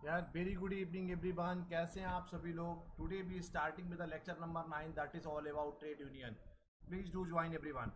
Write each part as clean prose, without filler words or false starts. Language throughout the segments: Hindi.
यार वेरी गुड इवनिंग एवरीवन, कैसे हैं आप सभी लोग। Today we starting with the lecture number 9 that is all about trade union. Please do join everyone.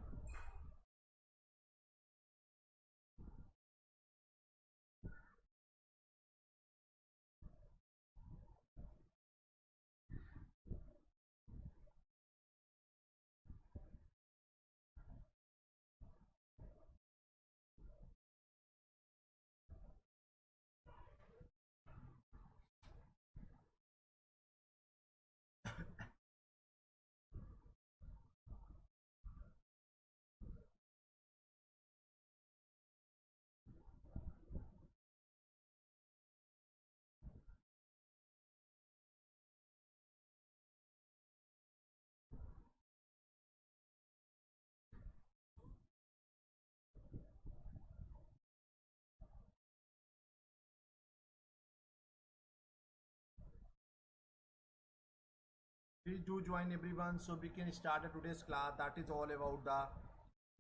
Please do join everyone so we can start today's class that is all about the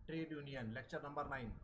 trade union lecture number 9.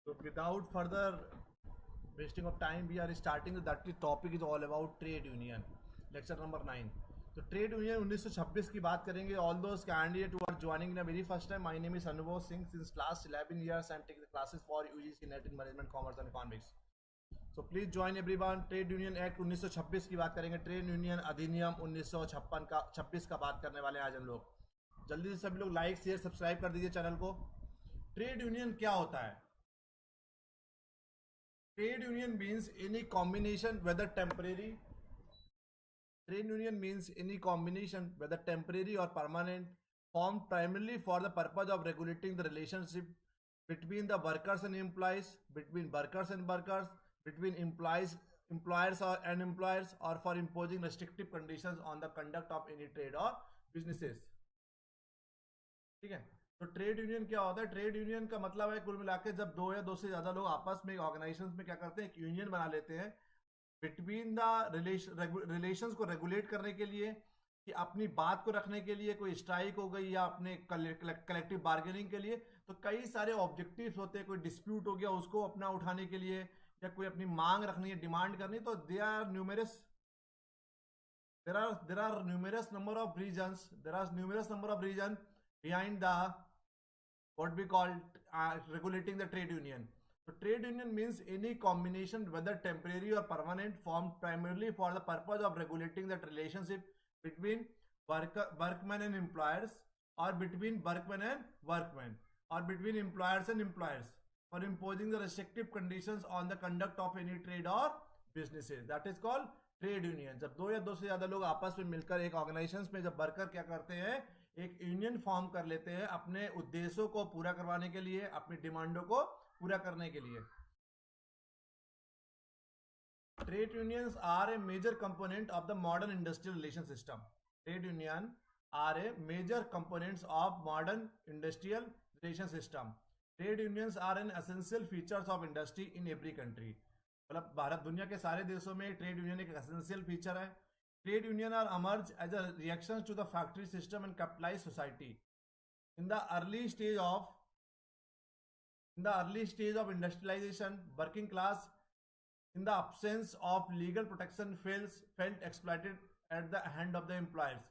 So without further wasting of time, we are starting that the topic is all about trade union lecture number 9. तो ट्रेड यूनियन 1926 की बात करेंगे. All those candidate who are joining in very first time, my name is Anubhav Singh since class 11 years I am taking the classes for UGC NET in management commerce and economics. So please join everyone. Trade union act 1926 की बात करेंगे. ट्रेड यूनियन अधिनियम 1956 का 26 का बात करने वाले हैं आज हम लोग. जल्दी से सभी लोग लाइक शेयर सब्सक्राइब कर दीजिए चैनल को. ट्रेड यूनियन क्या होता है? Trade union means any combination, whether temporary. Trade union means any combination, whether temporary or permanent, formed primarily for the purpose of regulating the relationship between the workers and employees, between workers and workers, between employers and employers, or for imposing restrictive conditions on the conduct of any trade or businesses. ठीक है. तो ट्रेड यूनियन क्या होता है? ट्रेड यूनियन का मतलब है कुल मिला के जब दो या दो से ज्यादा लोग आपस में ऑर्गेनाइजेशन में क्या करते हैं, एक यूनियन बना लेते हैं बिटवीन द रिलेशंस को रेगुलेट करने के लिए, कि अपनी बात को रखने के लिए, कोई स्ट्राइक हो गई या अपने कलेक्टिव बार्गेनिंग के लिए. तो कई सारे ऑब्जेक्टिव्स होते हैं. कोई डिस्प्यूट हो गया उसको अपना उठाने के लिए, या कोई अपनी मांग रखनी है, डिमांड करनी है. तो there are numerous number of reasons. There are numerous number of reasons behind the what we call regulating the trade union. So trade union means any combination, whether temporary or permanent, formed primarily for the purpose of regulating that relationship between workmen and employers, or between workmen and workmen, or between employers and employers, for imposing the restrictive conditions on the conduct of any trade or businesses. That is called trade union. जब दो या दो से ज्यादा लोग आपस में मिलकर एक ऑर्गेनाइजेशन में जब वर्कर क्या करते हैं, एक यूनियन फॉर्म कर लेते हैं अपने उद्देश्यों को पूरा करवाने के लिए, अपनी डिमांडों को पूरा करने के लिए. Trade unions are a major component of the modern industrial relation system. Trade union are a major components of modern industrial relation system. Trade unions are an essential features of industry in every country. मतलब भारत दुनिया के सारे देशों में ट्रेड यूनियन एक एसेंशियल फीचर है. Trade union are emerge as a reaction to the factory system and capitalised society in the early stage of industrialization. Working class, in the absence of legal protection, felt exploited at the hand of the employers.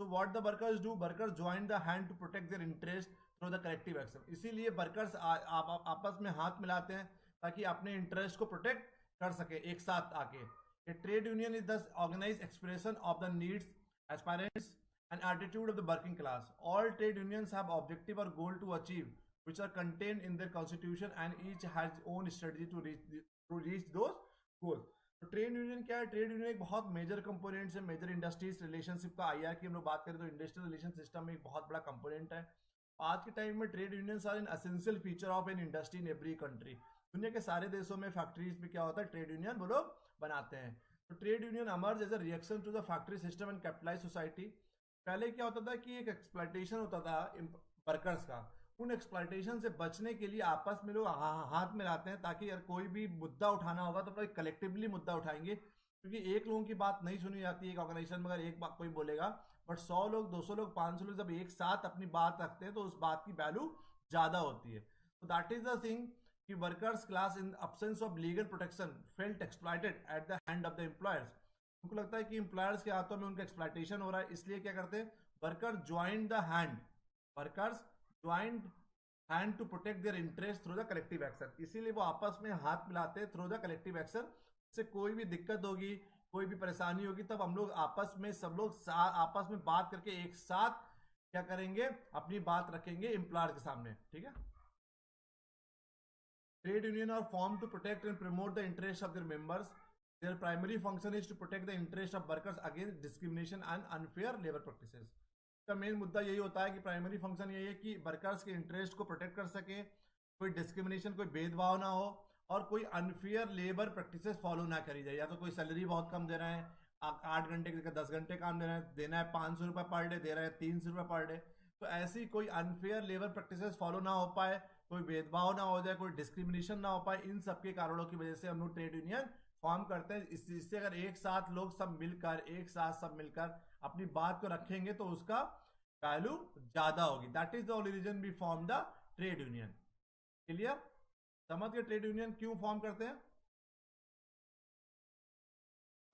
So what the workers do? Workers join the hand to protect their interest through the collective action. इसीलिए वर्कर्स आपस में हाथ मिलाते हैं ताकि अपने इंटरेस्ट को प्रोटेक्ट कर सके एक साथ आके. A trade union is thus organized expression of the needs, aspirations, and attitude of the working class. All trade unions have objective or goal to achieve, which are contained in their constitution, and each has own strategy to reach those goals. तो ट्रेड यूनियन क्या है? ट्रेड यूनियन एक बहुत मेजर कंपोनेंट है मेजर इंडस्ट्रीज रिलेशनशिप का. आईआर की हम लोग बात करें तो इंडस्ट्रियल रिलेशन सिस्टम में एक बहुत बड़ा कंपोनेंट है. आज के टाइम में trade unions are an essential feature of an industry in every country. दुनिया के सारे देशों में फैक्ट्रीज में क्या होता है? ट्रेड यूनियन वो लोग बनाते हैं. तो trade union emerge as a reaction to the factory system and capitalise society. पहले क्या होता था कि एक एक्सप्लॉयटेशन होता था वर्कर्स का. उन एक्सप्लॉयटेशन से बचने के लिए आपस में लोग हाथ मिलाते हैं ताकि यार कोई भी मुद्दा उठाना होगा तो कलेक्टिवली मुद्दा उठाएंगे, क्योंकि एक लोगों की बात नहीं सुनी जाती है एक ऑर्गेनाइजेशन में. अगर एक बात कोई बोलेगा, बट 100 लोग 200 लोग 500 लोग जब एक साथ अपनी बात रखते हैं तो उस बात की वैल्यू ज्यादा होती है. तो दैट इज द थिंग कि workers class in absence of legal protection felt exploited at the hand of the employers. उनको लगता है कि एम्प्लॉयर्स के हाथों में उनका एक्सप्लॉयटेशन हो रहा है, इसलिए क्या करते हैं? Worker join the hand. Workers join hand to protect their interest through the collective action. इसीलिए वो आपस में हाथ मिलाते हैं थ्रू द कलेक्टिव एक्शन. से कोई भी दिक्कत होगी, कोई भी परेशानी होगी, तब हम लोग आपस में सब लोग आपस में बात करके एक साथ क्या करेंगे? अपनी बात रखेंगे एम्प्लॉयर के सामने. ठीक है. Trade union are form to protect and promote the interest of their members. Their primary function is to protect the interest of workers against discrimination and unfair labour practices. का मेन मुद्दा यही होता है कि प्राइमरी फंक्शन यही है कि वर्कर्स के इंटरेस्ट को प्रोटेक्ट कर सके, कोई डिस्क्रिमिनेशन, कोई भेदभाव ना हो, और कोई अनफेयर लेबर प्रैक्टिसेस फॉलो ना करी जाए. या तो कोई सैलरी बहुत कम दे रहे हैं, 8 घंटे के 10 घंटे काम दे रहे हैं, देना है 500 रुपये पर डे, दे रहे हैं 300 रुपये पर डे. तो ऐसी कोई अनफेयर लेबर प्रैक्टिसेस फॉलो ना हो पाए, कोई भेदभाव ना हो जाए, कोई डिस्क्रिमिनेशन ना हो पाए. इन सब के कारणों की वजह से हम लोग ट्रेड यूनियन फॉर्म करते हैं. इससे अगर एक साथ लोग सब मिलकर अपनी बात को रखेंगे तो उसका वैल्यू ज्यादा होगी. That is the only reason we form the trade union. Clear? समझ गए ट्रेड यूनियन क्यों फॉर्म करते हैं?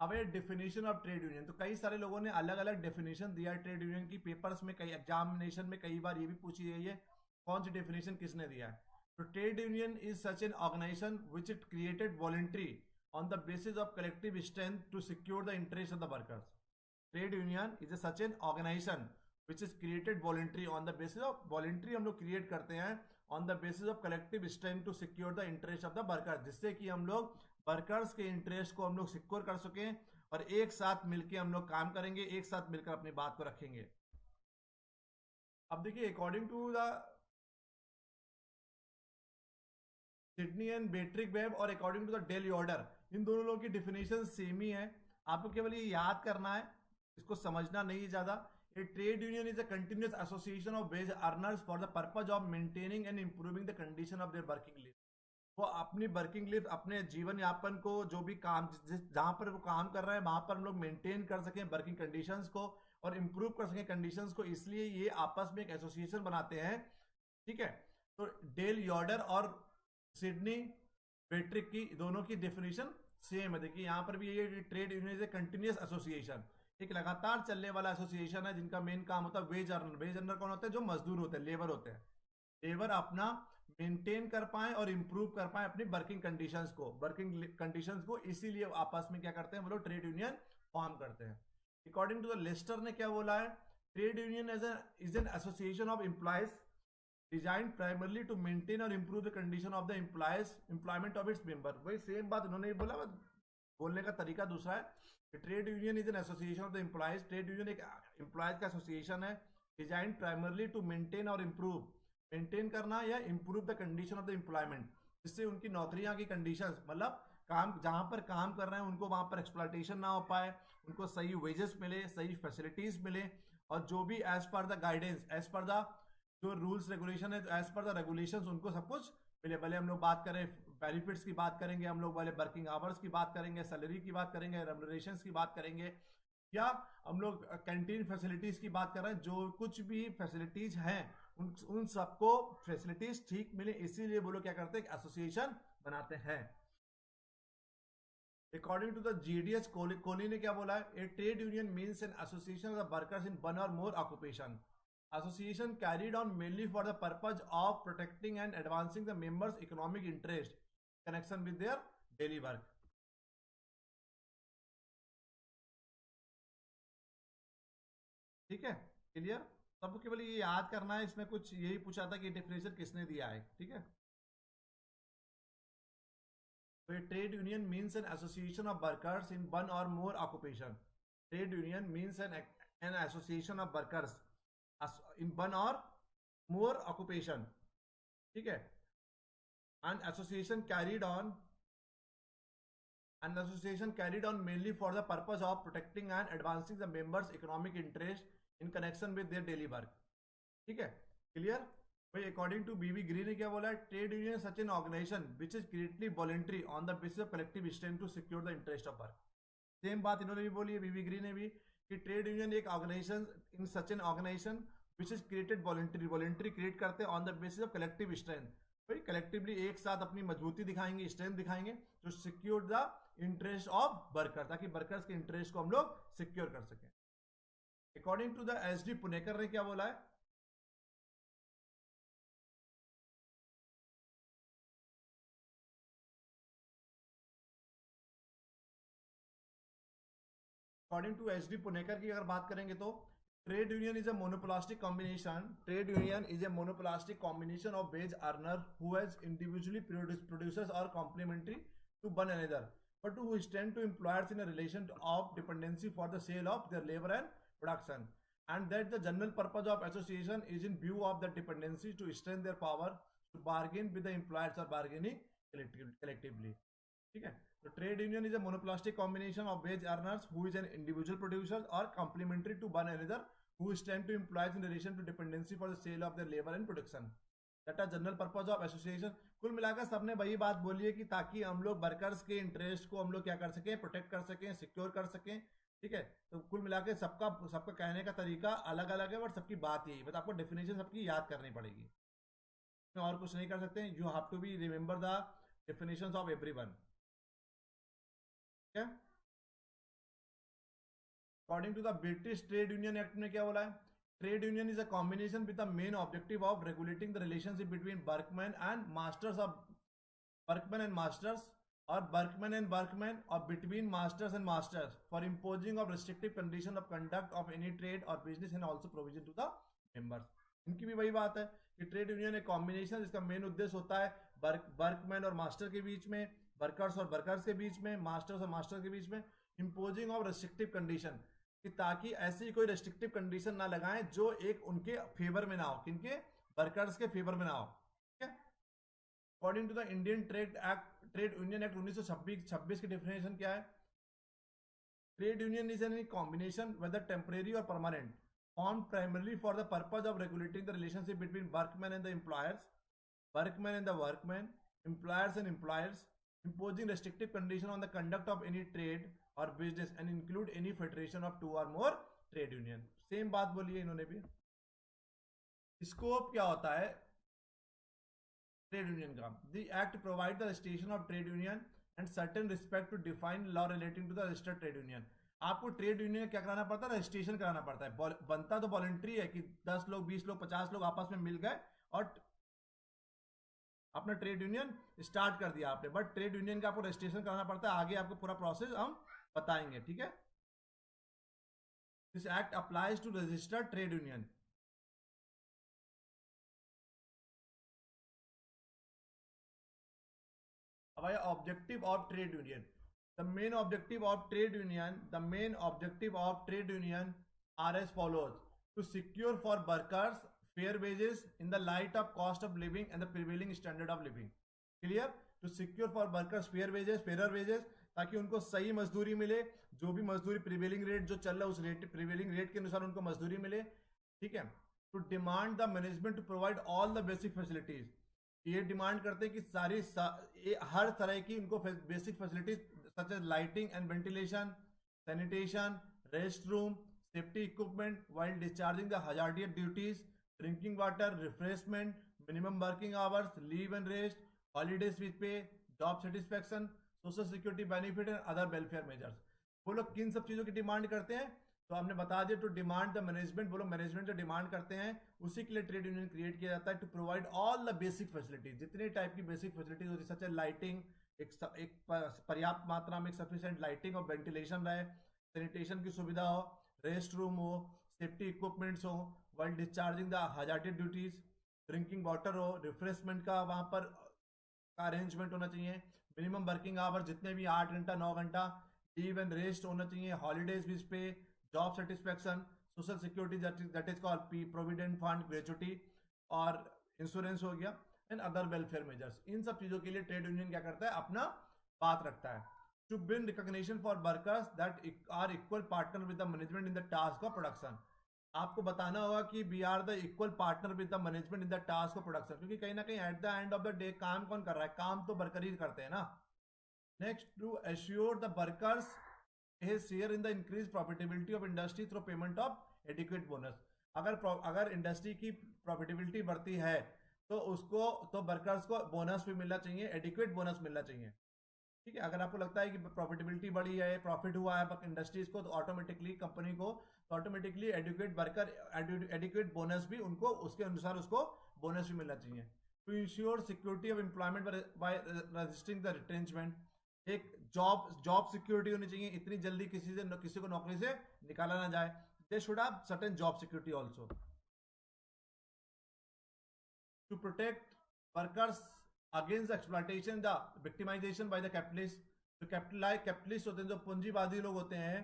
अब ये डेफिनेशन ऑफ ट्रेड यूनियन, तो कई सारे लोगों ने अलग अलग डेफिनेशन दिया है ट्रेड यूनियन की. पेपर्स में, कई एग्जामिनेशन में कई बार ये भी पूछी गई है कौन सी डेफिनेशन किसने दिया है. तो trade union is such an organisation which it created voluntary on the basis of collective strength to secure the interest of the workers. Trade union is such an organisation which is created voluntary on the basis of, voluntary हम लोग क्रिएट करते हैं on the basis of collective strength to secure the interest of the worker, जिससे कि हम लोग वर्कर्स के इंटरेस्ट को हम लोग सिक्योर कर सकें और एक साथ मिलकर हम लोग काम करेंगे, एक साथ मिलकर अपनी बात को रखेंगे. अब देखिए, according to the Sidney and Beatrice Webb और according to the daily order, इन दोनों लोगों की डेफिनेशन सेम ही है. आपको केवल ये याद करना है, इसको समझना नहीं है ज्यादा. A trade union is a continuous association of wage earners for the purpose of maintaining and improving the condition of their working life. वो अपनी वर्किंग लाइफ, अपने जीवन यापन को, जो भी काम जहां पर वो काम कर रहे हैं वहां पर हम लोग मेंटेन कर सकें वर्किंग कंडीशंस को और इंप्रूव कर सकें कंडीशंस को, इसलिए ये आपस में एक एसोसिएशन बनाते हैं. ठीक है. तो डेल यॉर्डर और सिडनी बेट्रिक की दोनों की डेफिनेशन सेम है. देखिए यहाँ पर भी ये trade union is A continuous association, एक लगातार चलने वाला एसोसिएशन है जिनका मेन काम होता है वेज अर्नर. वेज अर्नर कौन होते हैं? जो मजदूर होते हैं, लेबर होते हैं. लेबर अपना मेंटेन कर पाए और इंप्रूव कर पाए अपनी वर्किंग कंडीशंस को, इसीलिए आपस में क्या करते हैं वो लोग ट्रेड यूनियन फॉर्म करते हैं. अकॉर्डिंग टू द लेस्टर ने क्या बोला है? Trade union is an association of employees design primarily to maintain or improve the condition of the employment of its member. वही सेम बात उन्होंने बोला, बोलने का तरीका दूसरा है. Trade union is an association of the employees. Trade union एक एम्प्लॉयज का एसोसिएशन है design primarily to maintain or improve, maintain करना या improve the condition of the employment, जिससे उनकी नौकरियां की कंडीशंस, मतलब काम जहां पर काम कर रहे हैं उनको वहां पर एक्सप्लॉयटेशन ना हो पाए, उनको सही वेजेस मिले, सही फैसिलिटीज मिले, और जो भी as per the guidance, as per the जो रूल्स रेगुलेशन है, एज पर द रेगुलेशंस उनको सब कुछ मिले. भले हम लोग बात करें बेनिफिट्स की बात करेंगे, हम लोग वाले वर्किंग आवर्स की बात करेंगे, सैलरी की बात करेंगे, रेम्युनरेशंस की बात करेंगे, या हम लोग कैंटीन फैसिलिटीज की बात कर रहे हैं, जो कुछ भी फैसिलिटीज हैं उन सबको फैसिलिटीज ठीक मिले, इसीलिए वो लोग क्या करते हैं? एसोसिएशन बनाते हैं. According to the GDS, Kohli ने क्या बोला है? A trade union means an association of the workers in one or more occupation. Association carried on mainly for the purpose of protecting and advancing the members' economic interest in connection with their daily work. ठीक है, क्लियर? सबको केवल ये याद करना है, इसमें कुछ यही पूछा था कि डेफिनेशन किसने दिया है, ठीक है? तो ये trade union means an association of workers in one or more occupation. Trade union means an association of workers in one or more occupation, ठीक है? An association carried on mainly for the purpose of protecting and advancing the members' economic interest in connection with their daily work. ठीक है, क्लियर? भाई अकॉर्डिंग टू बीवी ग्रीन ने क्या बोला है? Trade union such an organisation which is created voluntary on the basis of collective strength to secure the interest of work. Same बात इन्होंने भी बोली है, बीवी ग्रीन ने भी, कि ट्रेड यूनियन एक organisation in such an organisation which is created voluntary create करते हैं on the basis of collective strength. भाई कलेक्टिवली एक साथ अपनी मजबूती दिखाएंगे, स्ट्रेंथ दिखाएंगे, तो secure the interest of worker, ताकि वर्कर्स के इंटरेस्ट को हम लोग सिक्योर कर सकें. According to the S D Punekar ने क्या बोला है? According to H D Punekar की अगर बात करेंगे तो trade union is a monopolistic combination. Trade union is a monopolistic combination of wage earner who has individually producers or complementary to one another but who stand to employers in a relation of dependency for the sale of their labor and production, and that the general purpose of association is in view of the dependency to strengthen their power to bargain with the employers or bargaining collectively. ठीक है, तो trade union is a monopolistic combination of wage earners who is an individual producer or complementary to one another who stand to employees in relation to dependency for the sale of their labour and production. That are general purpose of association. कुल मिलाकर सबने वही बात बोली है कि ताकि हम लोग वर्कर्स के इंटरेस्ट को हम लोग क्या कर सकें, प्रोटेक्ट कर सकें, सिक्योर कर सकें. ठीक है, तो कुल मिलाकर सबका कहने का तरीका अलग अलग है, बट सबकी बात यही, बट आपको डेफिनेशन सबकी याद करनी पड़ेगी, और कुछ नहीं कर सकते. You have to be remember the definitions of everyone. According to the British trade union act में क्या बोला है? Trade union is a combination with the main objective of regulating the relationship between workman and masters or workman or between masters and masters for imposing of restrictive condition of conduct of any trade or business and also provision to the members. इनकी भी वही बात है कि ट्रेड यूनियन एक कॉम्बिनेशन जिसका मेन उद्देश्य होता है वर्कमैन और मास्टर के बीच में, वर्कर्स और वर्कर्स के बीच में, मास्टर्स और मास्टर के बीच में, इम्पोजिंग ऑफ रेस्ट्रिक्टिव कंडीशन, कि ताकि ऐसी कोई रेस्ट्रिक्टिव कंडीशन ना लगाएं जो एक उनके फेवर में ना हो, किनके? वर्कर्स के फेवर में ना हो. ठीक है, according to the Indian trade union act 1926 की डेफिनेशन क्या है? Trade union is an combination whether temporary और permanent formed primarily for the purpose of regulating the relationship between workmen and the employers, workmen and the workmen, employers and employers, imposing restrictive condition on the conduct of any trade or business and include any federation of two or more trade union. सेम बात बोली है इन्होंने भी. स्कोप क्या होता है ट्रेड यूनियन का? The act provide the registration of trade union and certain respect to define law relating to the registered trade union. आपको ट्रेड यूनियन क्या कराना पड़ता है? रजिस्ट्रेशन कराना पड़ता है. बनता तो वॉलंटरी है कि 10 लोग, 20 लोग, 50 लोग आपस में मिल गए और अपना ट्रेड यूनियन स्टार्ट कर दिया आपने, बट ट्रेड यूनियन का आपको रजिस्ट्रेशन कराना पड़ता है. आगे आपको पूरा प्रोसेस हम बताएंगे. ठीक है, this act applies to registered trade union. अब आया objective of trade union. The main objective of trade union are as follows: to secure for workers fair wages in the light of cost of living and the prevailing standard of living. Clear? To secure for workers fairer wages, ताकि उनको सही मजदूरी मिले, जो भी मजदूरी प्रिवेलिंग रेट जो चल रहा है उस रेट प्रिवेलिंग रेट के अनुसार उनको मजदूरी मिले. ठीक है. To demand the management to provide all the basic facilities. ये डिमांड करते हैं कि हर तरह की इनको basic facilities such as lighting and ventilation, sanitation, restroom, safety equipment while discharging the hazardous duties, drinking water, refreshment, minimum working hours, leave and rest, holidays with pay, job satisfaction, social security benefit and other welfare measures. वो लोग किन सब चीज़ों की डिमांड करते हैं, तो हमने बता दिया, टू डिमांड द मैनेजमेंट, वो लोग मैनेजमेंट जो डिमांड करते हैं उसी के लिए ट्रेड यूनियन क्रिएट किया जाता है, to provide all the basic facilities, जितने टाइप की बेसिक फैसिलिटीज होती है, सच लाइटिंग, एक पर्याप्त मात्रा में एक सफिशिएंट लाइटिंग और वेंटिलेशन रहे, सैनिटेशन की सुविधा हो, रेस्ट रूम हो, सेफ्टी इक्विपमेंट्स हो, while discharging the hazarded duties, drinking water हो, रिफ्रेशमेंट का वहाँ पर अरेंजमेंट होना चाहिए, मिनिमम वर्किंग आवर जितने भी 8 घंटा 9 घंटा, लीव एंड रेस्ट होना चाहिए, हॉलीडेज भी पे, job satisfaction, social security that is called provident fund, gratuity और इंश्योरेंस हो गया, एंड अदर वेलफेयर मेजर्स। इन सब चीजों के लिए ट्रेड यूनियन क्या करता है, अपना बात रखता है। To win recognition for workers that are equal partner with the management in the task of production. आपको बताना होगा कि we are the equal partner with the management in the task of production, क्योंकि कहीं ना कहीं at the end of the day काम कौन कर रहा है, काम तो वर्कर ही करते हैं ना। Next, to assure the workers his share in the increased profitability of industry through payment of adequate bonus। अगर इंडस्ट्री की प्रॉफिटेबिलिटी बढ़ती है तो उसको, तो वर्कर्स को बोनस भी मिलना चाहिए, एडिक्वेट बोनस मिलना चाहिए। ठीक है, अगर आपको लगता है कि प्रॉफिटेबिलिटी बढ़ी है, प्रॉफिट हुआ है इंडस्ट्रीज को, तो ऑटोमेटिकली कंपनी को, तो automatically adequate worker, adequate bonus भी उनको, उसके अनुसार उसको बोनस भी मिलना चाहिए। To ensure security of employment by registering the retrenchment, एक जॉब सिक्योरिटी होनी चाहिए, इतनी जल्दी किसी को नौकरी से निकाला ना जाए। They should have certain job security also. To protect workers against exploitation the victimization by the capitalist. जो कैपिटलिस्ट होते हैं, जो पूंजीवादी लोग होते हैं,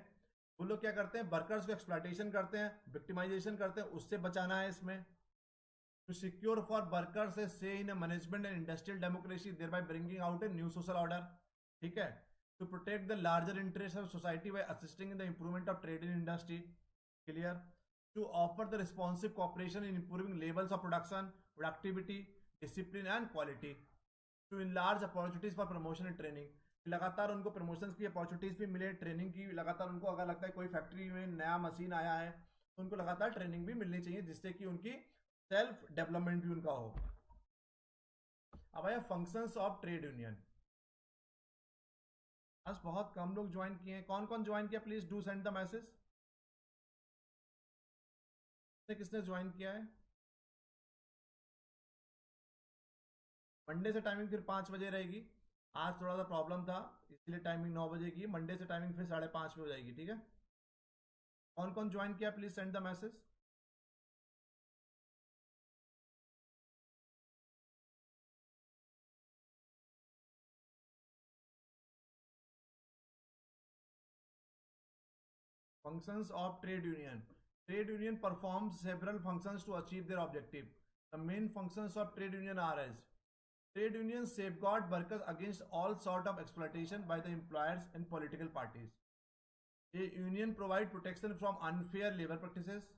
वो लोग क्या करते हैं, वर्कर्स को एक्सप्लॉयटेशन करते हैं, विक्टिमाइजेशन करते हैं, उससे बचाना है इसमें। To secure for workers a say in management and industrial democracy, thereby bringing out a new social order. ठीक है, to protect the larger interest of society by assisting in the improvement of trade in industry. Clear. To offer the responsive cooperation in improving levels of production, productivity, discipline and quality. To enlarge opportunities for promotion and training, लगातार उनको प्रमोशन की अपॉर्चुनिटीज भी मिले, ट्रेनिंग की लगातार उनको, अगर लगता है कोई फैक्ट्री में नया मशीन आया है तो उनको लगातार ट्रेनिंग भी मिलनी चाहिए, जिससे कि उनकी सेल्फ डेवलपमेंट भी उनका हो। अब आया फंक्शंस ऑफ ट्रेड यूनियन। आज बहुत कम लोग ज्वाइन किए हैं, कौन कौन ज्वाइन किया, please do send the message. किसने ज्वाइन किया है? मंडे से टाइमिंग फिर 5 बजे रहेगी, आज थोड़ा सा प्रॉब्लम था इसलिए टाइमिंग 9 बजे की, मंडे से टाइमिंग फिर 5:30 पे हो जाएगी। ठीक है, कौन कौन ज्वाइन किया, please send the message. Functions of trade union. Trade union performs several functions to achieve their objective. The main functions of trade union are as: trade unions safeguard workers against all sort of exploitation by the employers and political parties. A union provide protection from unfair labor practices,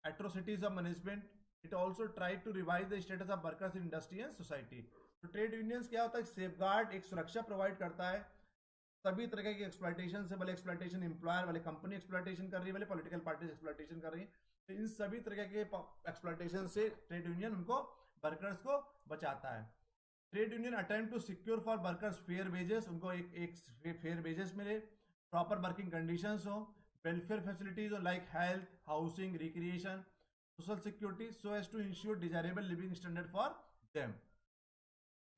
atrocities of management. It also try to revise the status of workers in industry and society. तो ट्रेड यूनियंस क्या होता है, सेफगार्ड, एक सुरक्षा प्रोवाइड करता है सभी तरह की एक्सप्लॉयटेशन से, भले एक्सप्लॉयटेशन एम्प्लॉयर वाले, कंपनी एक्सप्लॉयटेशन कर रही है, भले पॉलिटिकल पार्टीज एक्सप्लॉयटेशन कर रही है, तो इन सभी तरह के एक्सप्लॉयटेशन से ट्रेड यूनियन उनको, वर्कर्स को बचाता है। Trade union attempt to secure for workers fair wages, उनको एक फेयर वेजेस मिले, प्रॉपर वर्किंग कंडीशंस हो, वेलफेयर फैसिलिटीज हो like health, housing, recreation, social security, so as to ensure desirable living standard for them.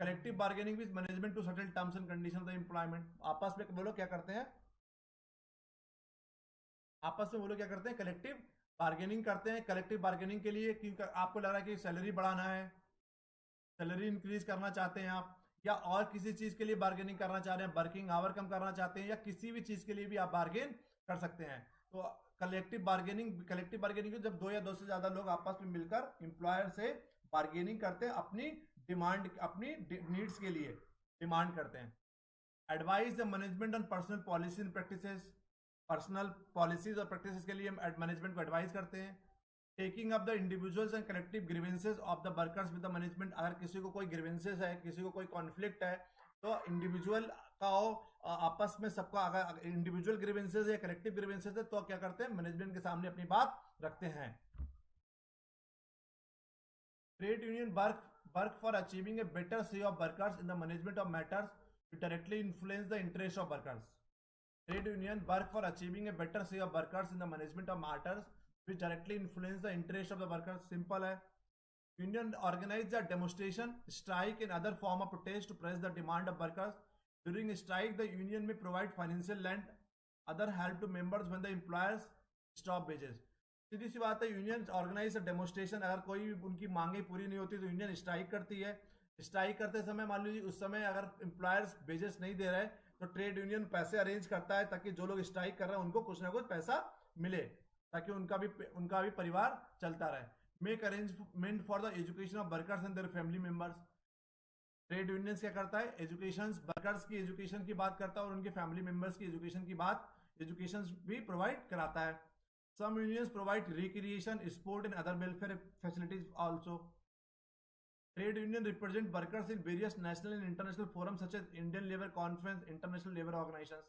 Collective bargaining with management to certain terms and condition of the employment. आपस में बोलो क्या करते हैं, आपस में बोलो क्या करते हैं, कलेक्टिव बार्गेनिंग करते हैं। कलेक्टिव बार्गेनिंग के लिए, क्योंकि आपको लग रहा है कि सैलरी बढ़ाना है, सैलरी इंक्रीज करना चाहते हैं आप, या और किसी चीज के लिए बार्गेनिंग करना चाह रहे हैं, वर्किंग आवर कम करना चाहते हैं, या किसी भी चीज के लिए भी आप बार्गेन कर सकते हैं, तो कलेक्टिव बार्गेनिंग जब 2 या 2 से ज्यादा लोग आपस में मिलकर एम्प्लॉयर से बार्गेनिंग करते हैं, अपनी डिमांड, अपनी नीड्स के लिए डिमांड करते हैं। Advise the management on personal policy and practices, personal policies और प्रैक्टिसेस के लिए मैनेजमेंट को एडवाइस करते हैं। Taking up the individuals and collective grievances of the workers with the management, अगर किसी को कोई ग्रीवेंसेस है, किसी को कोई कॉन्फ्लिक्ट है, तो इंडिविजुअल का हो, आपस में सबका, अगर इंडिविजुअल ग्रीवेंसेस है, कलेक्टिव ग्रीवेंसेस है, तो क्या करते हैं, मैनेजमेंट के सामने अपनी बात रखते हैं। Trade union work for achieving a better say of workers in the management of matters to directly influence the interest of workers. Trade union work for achieving a better say of workers in the management of matters which directly influence the interest of the workers. Simple है. Union organize the demonstration, strike and other form of protest to press the demand of workers. During strike, the union may provide financial lend, other help to members when the employers stop wages. सीधी सी बात है, यूनियन ऑर्गेनाइज डेमोस्ट्रेशन, अगर कोई उनकी मांगे पूरी नहीं होती तो यूनियन स्ट्राइक करती है. स्ट्राइक करते समय मान लीजिए उस समय अगर एम्प्लॉयर्स वेजेस नहीं दे रहे तो ट्रेड यूनियन पैसे अरेंज करता है ताकि जो लोग स्ट्राइक कर रहे हैं उनको कुछ ना कुछ पैसा मिले ताकि उनका भी परिवार चलता रहे. Make arrangement for the education of workers and their family members. Trade unions क्या करता है, एजुकेशन, वर्कर्स की एजुकेशन की बात करता है और उनके फैमिली मेंबर्स की एजुकेशन भी प्रोवाइड कराता है. Some unions provide recreation, sport and other welfare facilities also. Trade union represent workers in various national and international forum such as Indian labour conference, international labour organisations.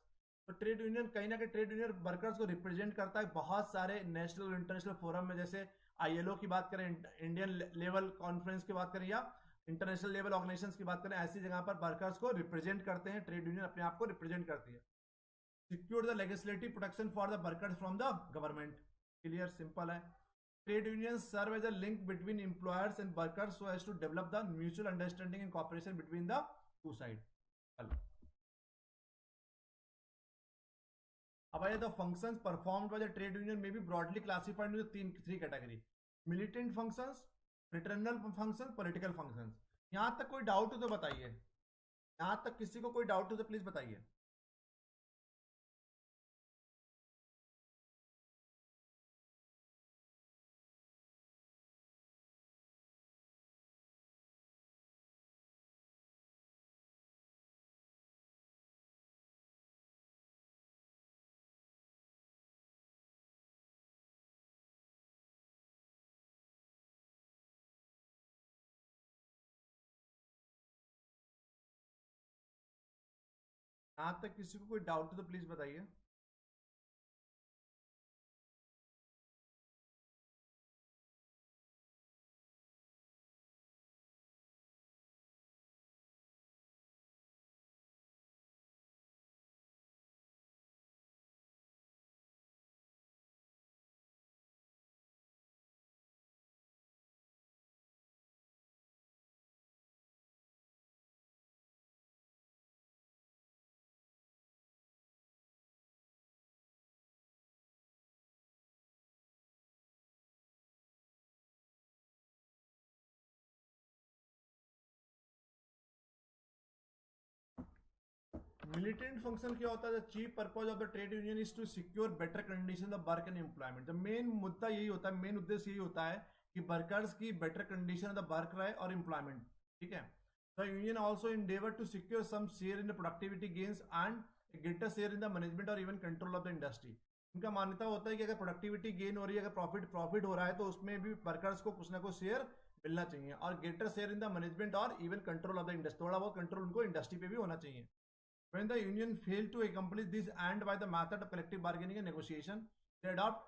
तो ट्रेड यूनियन कहीं ना कहीं ट्रेड यूनियन वर्कर्स को रिप्रेजेंट करता है बहुत सारे नेशनल और इंटरनेशनल फोरम में, जैसे ILO की बात करें, इंडियन लेवल कॉन्फ्रेंस की बात करें या इंटरनेशनल लेवल ऑर्गेनाइजेशंस की बात करें. ऐसी जगह पर वर्कर्स को रिप्रेजेंट करते हैं. ट्रेड यूनियन अपने आप को रिप्रेजेंट करती है. Secure the legislative protection for the workers from the government. Clear, simple है. Trade unions serve as a link between employers and workers so as to develop the mutual understanding and cooperation between the two side. अब आइए, the functions performed by the trade union may be broadly classified in three category: militant functions, fraternal functions, political functions. यहां तक कोई डाउट हो तो बताइए. यहां तक किसी को कोई डाउट हो तो प्लीज बताइए. यहां तक किसी को कोई डाउट हो तो प्लीज बताइए. मिलिटेंट फंक्शन क्या होता है? The chief purpose of the trade union is to secure better condition of work and employment. The main मुद्दा यही होता है, मेन उद्देश्य यही होता है कि वर्कर्स की better condition of the work रहे और एम्प्लॉयमेंट. ठीक है. The union also endeavor to secure some share in the productivity gains and greater share in the management or even control of the industry. उनका मान्यता होता है कि अगर प्रोडक्टिविटी गेन हो रही है, अगर प्रॉफिट हो रहा है तो उसमें भी वर्कर्स को कुछ ना कुछ शेयर मिलना चाहिए और greater share in the management or even control of the industry. थोड़ा बहुत कंट्रोल उनको इंडस्ट्री पे भी होना चाहिए. When the union fail to accomplish this and by the method of collective bargaining and negotiation, they adopt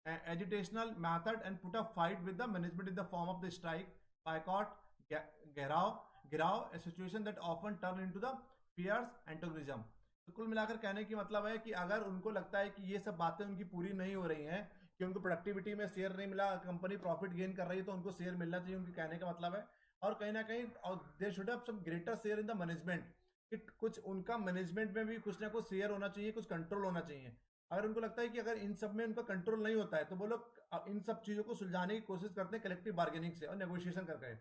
an agitational method and put a fight with the management in the form of the strike, boycott, gherav, a situation that often turn into the fierce antagonism. तो कुल मिलाकर कहने की मतलब है कि अगर उनको लगता है कि ये सब बातें उनकी पूरी नहीं हो रही हैं, कि उनको प्रोडक्टिविटी में शेयर नहीं मिला, कंपनी प्रॉफिट गेन कर रही है तो उनको शेयर मिलना चाहिए, उनके कहने का मतलब है. और कहीं ना कहीं दे should have some greater share in the management, कि कुछ उनका मैनेजमेंट में भी कुछ ना कुछ शेयर होना चाहिए, कुछ कंट्रोल होना चाहिए. अगर उनको लगता है कि अगर इन सब में उनका कंट्रोल नहीं होता है तो वो लोग इन सब चीज़ों को सुलझाने की कोशिश करते हैं कलेक्टिव बार्गेनिंग से और नेगोशिएशन करके.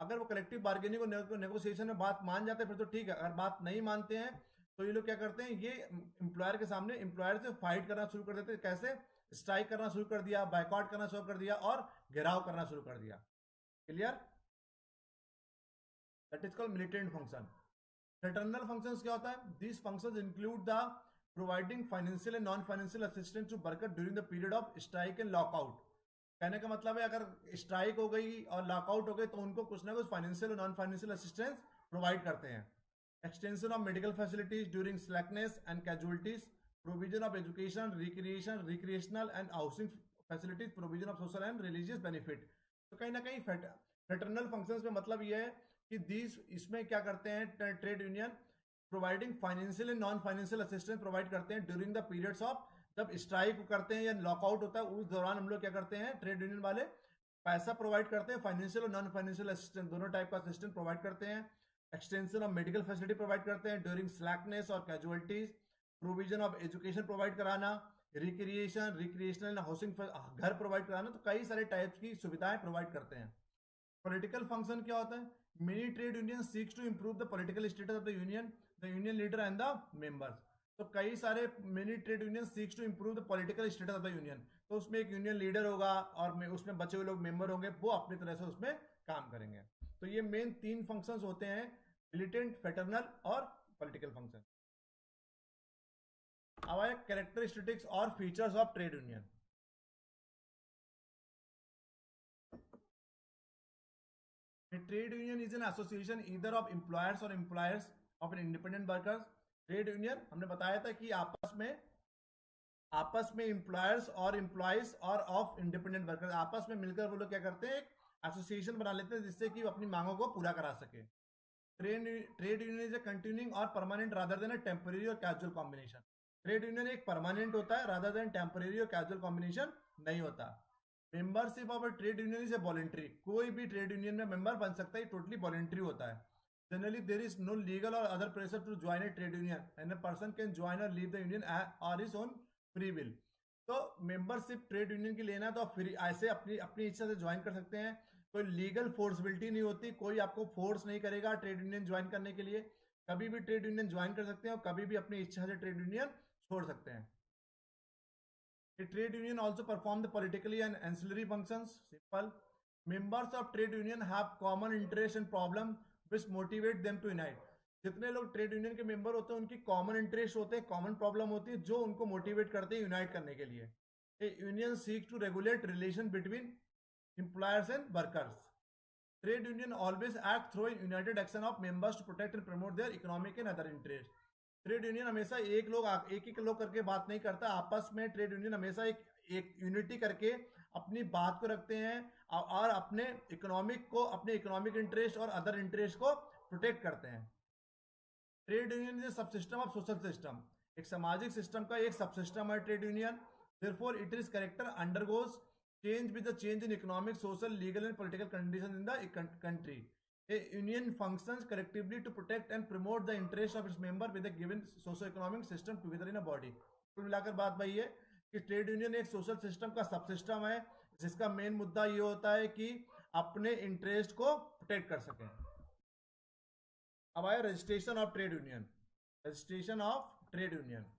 अगर वो कलेक्टिव बार्गेनिंग और नेगोशिएशन में बात मान जाते हैं फिर तो ठीक है. अगर बात नहीं मानते हैं तो ये लोग क्या करते हैं, ये एम्प्लॉयर के सामने एम्प्लॉयर से फाइट करना शुरू कर देते हैं. कैसे? स्ट्राइक करना शुरू कर दिया, बाइकआउट करना शुरू कर दिया और घेराव करना शुरू कर दिया. Clear? That is called militant function. Fraternal functions क्या होता है? These functions include the providing financial and non financial assistance to worker during the period of strike and lockout. कहने का मतलब है अगर स्ट्राइक हो गई और लॉकआउट हो गई तो उनको कुछ ना कुछ फाइनेंशियल और नॉन फाइनेंशियल असिस्टेंस प्रोवाइड करते हैं. Extension of medical facilities during slackness and casualties, provision of education, recreational and housing facilities, provision of social and religious benefit. तो कहीं ना कहीं फ्रेटर्नल फंक्शंस में मतलब ये है कि दीज इसमें क्या करते हैं trade union, providing financial and non financial assistance provide करते हैं ड्यूरिंग द पीरियड्स ऑफ, जब स्ट्राइक करते हैं या लॉकआउट होता है उस दौरान हम लोग क्या करते हैं, ट्रेड यूनियन वाले पैसा प्रोवाइड करते हैं, फाइनेंशियल और नॉन फाइनेंशियल असिस्टेंस दोनों टाइप का असिस्टेंस प्रोवाइड करते हैं। Extension of medical facility provide करते हैं ड्यूरिंग स्लैकनेस और casualties, provision of education provide कराना, रिक्रिएशनल हाउसिंग घर प्रोवाइड कराना, तो कई सारे टाइप्स की सुविधाएं प्रोवाइड करते हैं। पॉलिटिकल फंक्शन क्या होता है, many trade union seeks to improve the political status of the union leader and the members. तो कई सारे many trade union seeks to improve the political status of the union, तो उसमें एक यूनियन लीडर होगा और उसमें बचे हुए लोग मेंबर होंगे, वो अपनी तरह से उसमें काम करेंगे। तो ये मेन 3 फंक्शंस होते हैं, मिलिटेंट, फेटर्नल और पॉलिटिकल फंक्शन। अब आए कैरेक्टरिस्टिक्स और features of trade union. Trade union is an association either of employers और employers of an independent workers. Trade union हमने बताया था कि आपस में एम्प्लॉयर्स और एम्प्लॉयज और ऑफ इंडिपेंडेंट वर्कर्स आपस में मिलकर वो लोग क्या करते हैं, एक एसोसिएशन बना लेते हैं जिससे कि अपनी मांगों को पूरा करा सके। Trade union is a continuing or permanent rather than a temporary और कैजुअल कॉम्बिनेशन। ट्रेड यूनियन एक परमानेंट होता है रादर देन टेम्परेरी और कैजुअल कॉम्बिनेशन नहीं होता। Membership of a trade union is a voluntary, कोई भी ट्रेड यूनियन में मेंबर बन सकता है, टोटली वॉलंटरी होता है। Generally there is no legal or other pressure to join a trade union and a person can join or leave the union or his own free will. तो मेंबरशिप ट्रेड यूनियन की लेना तो आप फ्री ऐसे अपनी अपनी इच्छा से ज्वाइन कर सकते हैं, कोई लीगल फोर्सबिलिटी नहीं होती, कोई आपको फोर्स नहीं करेगा ट्रेड यूनियन ज्वाइन करने के लिए, कभी भी ट्रेड यूनियन ज्वाइन कर सकते हैं और कभी भी अपनी इच्छा से ट्रेड यूनियन छोड़ सकते हैं। A trade union also perform the politically and ancillary functions. Simple. Members of trade union have common interest and problem which motivate them to unite. जितने लोग ट्रेड यूनियन के मेंबर होते हैं उनकी कॉमन इंटरेस्ट होते हैं, कॉमन प्रॉब्लम होती है जो उनको मोटिवेट करते हैं यूनाइट करने के लिए। A union seek to regulate relation between employers and workers. Trade union always act through united action of members to protect and promote their economic and other interest. Trade union हमेशा एक लोग करके बात नहीं करता, आपस में ट्रेड यूनियन हमेशा एक यूनिटी करके अपनी बात को रखते हैं और अपने इकोनॉमिक इंटरेस्ट और अदर इंटरेस्ट को प्रोटेक्ट करते हैं। ट्रेड यूनियन इज सब सिस्टम ऑफ सोशल सिस्टम, एक सामाजिक सिस्टम का एक सब सिस्टम है trade union. Therefore it is character undergoes change with the change in economic, social, legal and political condition in the country. A union functions collectively to protect and promote the interest of its member with a given socio-economic system together in a body। कुल मिलाकर बात वही है कि ट्रेड यूनियन एक सोशल सिस्टम का सब सिस्टम है जिसका मेन मुद्दा ये होता है कि अपने इंटरेस्ट को प्रोटेक्ट कर सकें। अब आया registration of trade union. Registration of trade union,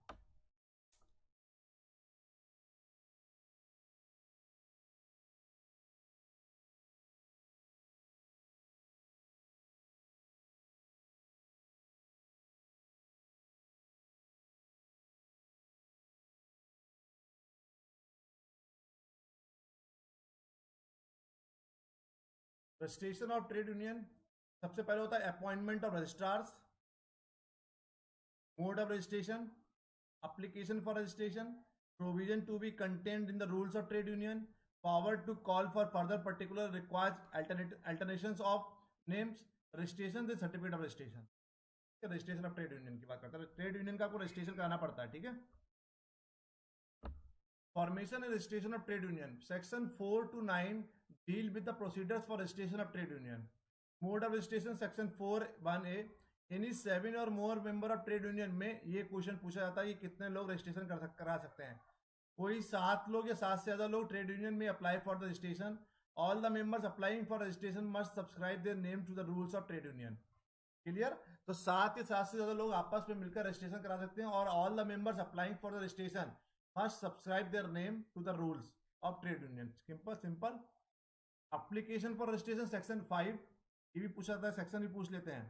registration of trade union सबसे पहले होता है appointment of registrars, mode of registration, application for registration, provision to be contained in the rules of trade union, power to call for further particular requires alternations of names, registration, the certificate of registration। Registration of trade union की बात करता है, ट्रेड यूनियन का आपको रजिस्ट्रेशन कराना पड़ता है, ठीक है। Formation and registration of trade union, section 4 to 9 deal with the procedures for registration of trade union. Mode of registration section 4(1)(a), any 7 और मोर मेंबर ऑफ ट्रेड यूनियन में ये क्वेश्चन पूछा जाता है कि कितने लोग रजिस्ट्रेशन करा सकते हैं। कोई 7 लोग या 7 से ज्यादा लोग ट्रेड यूनियन में apply for the registration. All the members applying for registration must subscribe their name to the rules of trade union. Clear? तो 7 या 7 से ज्यादा लोग आपस में मिलकर रजिस्ट्रेशन करा सकते हैं और all the members applying for the registration must subscribe their name to the rules of trade union. Simple. Application for registration section 5, ये भी पूछा था, सेक्शन भी पूछ लेते हैं।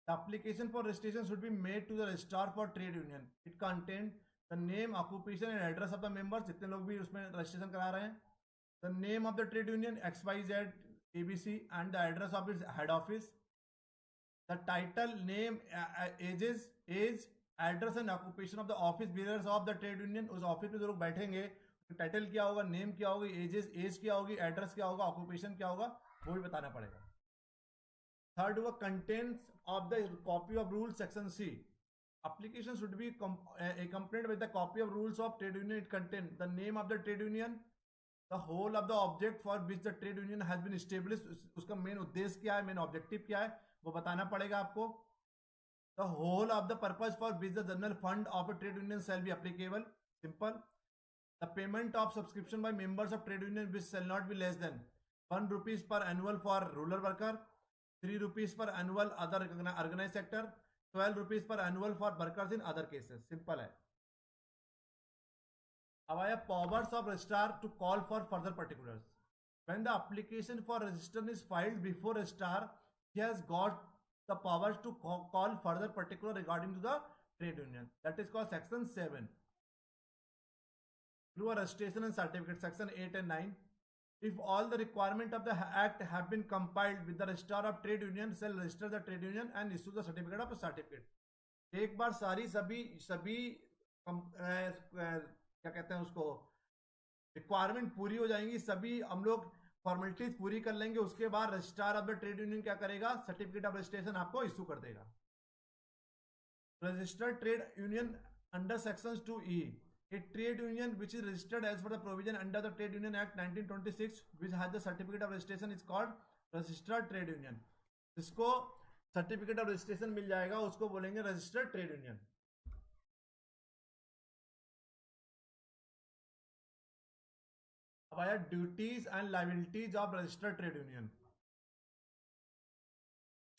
The application for registration should be made to the registrar for trade union. It contains the name, occupation and address of the members, जितने लोग भी उसमें रजिस्ट्रेशन करा रहे हैं, the name of the trade union XYZ ABC and the address of its head office, the title, name, age, address and occupation of the office bearers of the trade union। उस ऑफिस में जो लोग बैठेंगे टाइटल क्या होगा, नेम क्या होगी, एज क्या होगी, एड्रेस क्या होगा, ऑक्यूपेशन क्या होगा, वो भी बताना पड़ेगा। थर्ड हुआ contents of the copy of rule section C। Application should be accompanied with a copy of rules of trade union. It contain the name of the trade union, the whole of the object for which the trade union has been established. उसका मेन उद्देश्य क्या है, मेन ऑब्जेक्टिव क्या है, वो बताना पड़ेगा आपको. The whole of the purpose for which the general fund of a trade union shall be applicable. Simple. The payment of subscription by members of trade union which shall not be less than 1 rupees per annual for rural worker, 3 rupees per annual other organized sector, 12 rupees per annual for workers in other cases. Simple है. अब आया powers of registrar to call for further particulars. When the application for registration is filed before registrar, he has got the powers to call further particular regarding to the trade union. That is called section 7. Through a registration and certificate, section 8 and 9. If all the requirement of the act have been compiled with the registrar of trade union, shall register the trade union and issue the certificate of a certificate. एक बार सारी सभी क्या कहते हैं उसको, रिक्वायरमेंट पूरी हो जाएंगी, सभी हम लोग फॉर्मेलिटीज पूरी कर लेंगे, उसके बाद registrar of the trade union क्या करेगा, सर्टिफिकेट ऑफ रजिस्ट्रेशन आपको इशू कर देगा. Registered trade union under section 2E. A trade union which is registered as per the provision under the Trade Union Act 1926 which has the certificate of registration is called registered trade union. जिसको सर्टिफिकेट ऑफ रजिस्ट्रेशन मिल जाएगा उसको बोलेंगे रजिस्टर्ड ट्रेड यूनियन. अब आया duties and liabilities of registered trade union.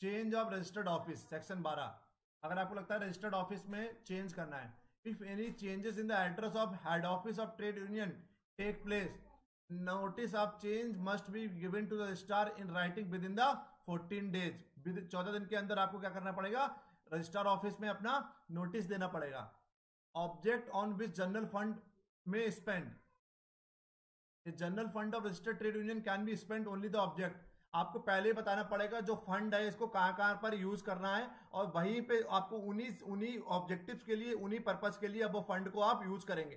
Change of registered office, section 12. अगर आपको लगता है रजिस्टर्ड ऑफिस में चेंज करना है, if any changes in the address of head office of trade union take place, notice of change must be given to the registrar in writing within the 14 days. 14 दिन के अंदर आपको क्या करना पड़ेगा, रजिस्ट्रार ऑफिस में अपना नोटिस देना पड़ेगा. Object on which general fund may spend, general fund of registered trade union can be spend only the object. आपको पहले ही बताना पड़ेगा जो फंड है इसको कहां पर यूज करना है, और वहीं पे आपको उन्हीं ऑब्जेक्टिव्स के लिए, उन्हीं पर्पस के लिए अब वो फंड को आप यूज करेंगे.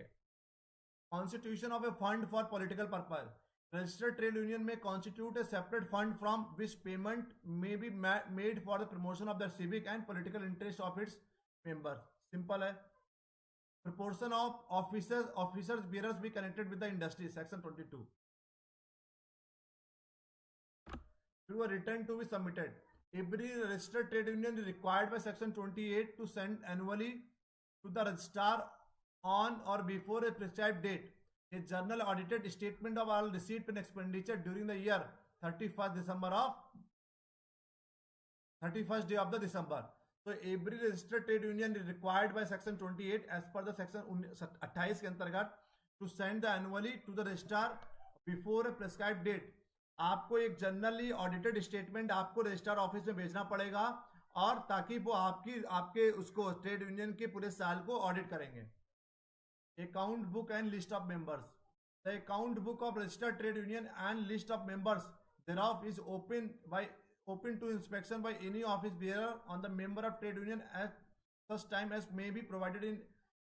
Constitution of a fund for political purpose. Registered trade union may constitute a separate fund from which payment may be made for the promotion of the civic and political interest of its members. Simple है. proportion of officers bearers be connected with the industry, section 22. Through a return to be submitted, every registered trade union is required by section 28 to send annually to the registrar on or before a prescribed date a journal audited statement of all receipt and expenditure during the year 31st day of the December. So every registered trade union is required by section 28 as per the section 28 के अंतर्गत to send the annually to the registrar before a prescribed date. आपको एक जनरली ऑडिटेड स्टेटमेंट आपको रजिस्ट्रार ऑफिस में भेजना पड़ेगा, और ताकि वो आपके उसको ट्रेड यूनियन के पूरे साल को ऑडिट करेंगे. Account book and list of members. The account book of registered trade union and list of members thereof is open to inspection by any office bearer on the member of trade union at such time as may be provided in.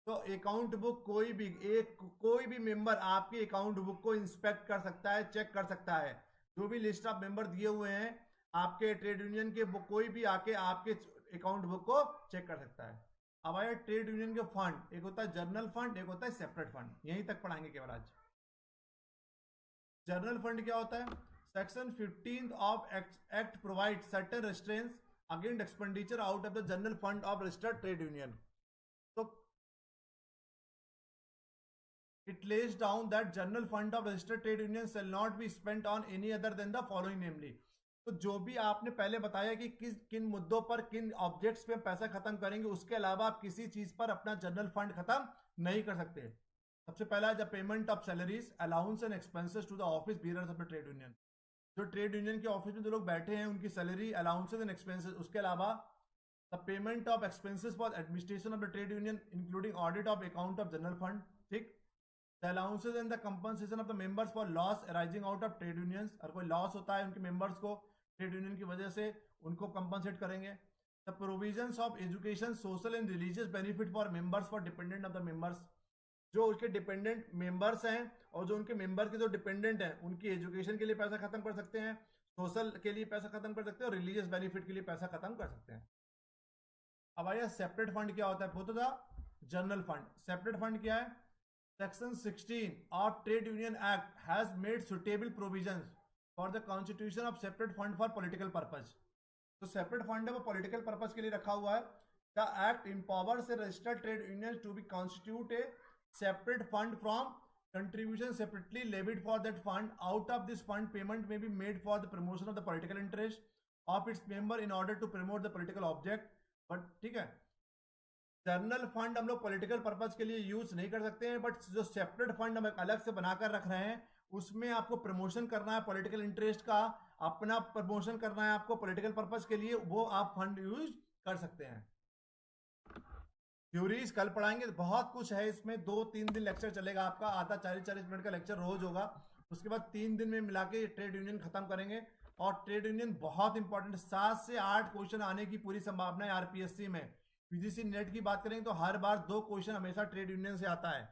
तो अकाउंट बुक कोई भी मेंबर आपकी अकाउंट बुक को इंस्पेक्ट कर सकता है, चेक कर सकता है. जो भी लिस्ट ऑफ मेंबर दिए हुए हैं आपके ट्रेड यूनियन के, कोई भी आके आपके अकाउंट बुक को चेक कर सकता है. अब आया ट्रेड यूनियन के फंड. एक होता है जनरल फंड, एक होता है सेपरेट फंड. यहीं तक पढ़ाएंगे केवल आज. जनरल फंड क्या होता है? Section 15 of act provide certain restraints against expenditure out of the general fund of registered trade union. तो it lays down that general fund of registered trade union shall not be spent on any other than the following namely. तो जो भी आपने पहले बताया कि किन मुद्दों पर, किन ऑब्जेक्ट्स पे पैसा खत्म करेंगे, उसके अलावा आप किसी चीज पर अपना जनरल फंड खत्म नहीं कर सकते. सबसे पहला the payment of salaries, allowance and expenses to the office bearers of the trade union. जो ट्रेड यूनियन के ऑफिस में जो लोग बैठे हैं उनकी सैलरी, अलाउंसेस एंड एक्सपेंसेस. उसके अलावा the payment of expenses for administration of the trade union including audit of account of general fund. ठीक. The allowances and the compensation of the members for loss arising out of trade unions. और कोई लॉस होता है उनके मेंबर्स को ट्रेड यूनियन की वजह से, उनको कंपनसेट करेंगे. The provisions of education, social and religious benefit for members for dependent of the members. जो उसके डिपेंडेंट मेंबर्स हैं और जो उनके मेंबर के जो डिपेंडेंट हैं उनकी एजुकेशन के लिए पैसा खत्म कर सकते हैं, सोशल के लिए पैसा खत्म कर सकते हैं, और रिलीजियस बेनिफिट के लिए पैसा खत्म कर सकते हैं. अब आइए सेपरेट फंड क्या होता है, वो तो था जनरल फंड। सेपरेट फंड क्या है? Section 16 of trade union act has made suitable provisions for the constitution of separate fund for political purpose. तो सेपरेट फंड है वो पॉलिटिकल पर्पज के लिए रखा हुआ है। The act empowers a registered trade union to be constitute a separate fund from contribution separately levied for that fund. Out of this fund, payment may be made for the promotion of the political interest of its member in order to promote the political object. But ठीक है, जनरल फंड हम लोग पॉलिटिकल पर्पज के लिए यूज नहीं कर सकते हैं, बट जो सेपरेट फंड हम अलग से बनाकर रख रहे हैं उसमें आपको प्रमोशन करना है पॉलिटिकल इंटरेस्ट का, अपना प्रमोशन करना है आपको पॉलिटिकल पर्पज के लिए, वो आप फंड यूज कर सकते हैं। थ्योरीज कल पढ़ाएंगे, बहुत कुछ है इसमें, 2-3 दिन लेक्चर चलेगा आपका, आधा 40-40 मिनट का लेक्चर रोज होगा। उसके बाद 3 दिन में मिला के ट्रेड यूनियन खत्म करेंगे। और ट्रेड यूनियन बहुत इंपॉर्टेंट, 7 से 8 क्वेश्चन आने की पूरी संभावना है आरपीएससी में। यूजीसी नेट की बात करेंगे तो हर बार 2 क्वेश्चन हमेशा ट्रेड यूनियन से आता है।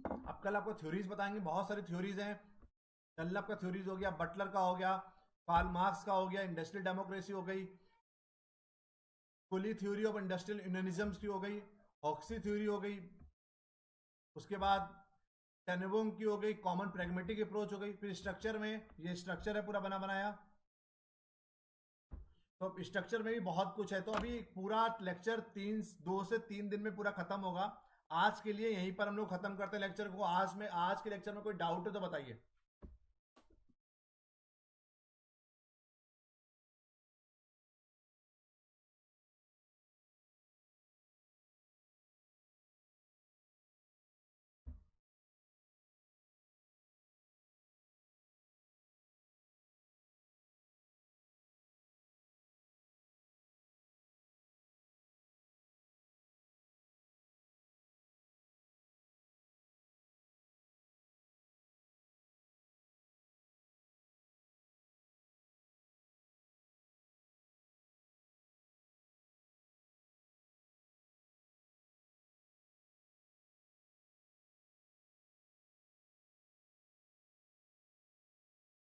अब कल आपको थ्योरीज बताएंगे, बहुत सारी थ्योरीज हैं। डनलप का थ्योरीज हो गया, बटलर का हो गया, कार्ल मार्क्स का हो गया, इंडस्ट्रियल डेमोक्रेसी हो गई, कुली थ्योरी ऑफ इंडस्ट्रियल यूनियनिज्म की हो गई, ऑक्सी थ्योरी हो गई, उसके बाद टेनेबोम की हो गई, कॉमन प्रैग्मेटिक अप्रोच हो गई। फिर स्ट्रक्चर में, ये स्ट्रक्चर है पूरा बना बनाया, तो स्ट्रक्चर में भी बहुत कुछ है। तो अभी पूरा लेक्चर 2 से 3 दिन में पूरा खत्म होगा। आज के लिए यहीं पर हम लोग खत्म करते हैं लेक्चर को। आज के लेक्चर में कोई डाउट हो तो बताइए।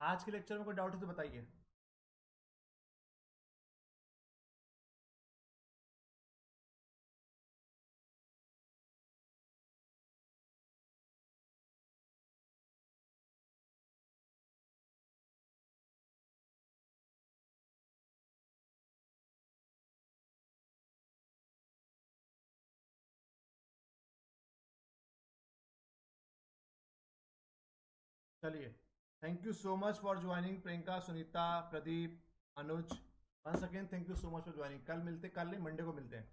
आज के लेक्चर में कोई डाउट है तो बताइए। चलिए, thank you so much for joining Priyanka, Sunita, Pradeep, Anuj. One second, thank you so much for joining. कल मिलते, कल नहीं मंडे को मिलते हैं।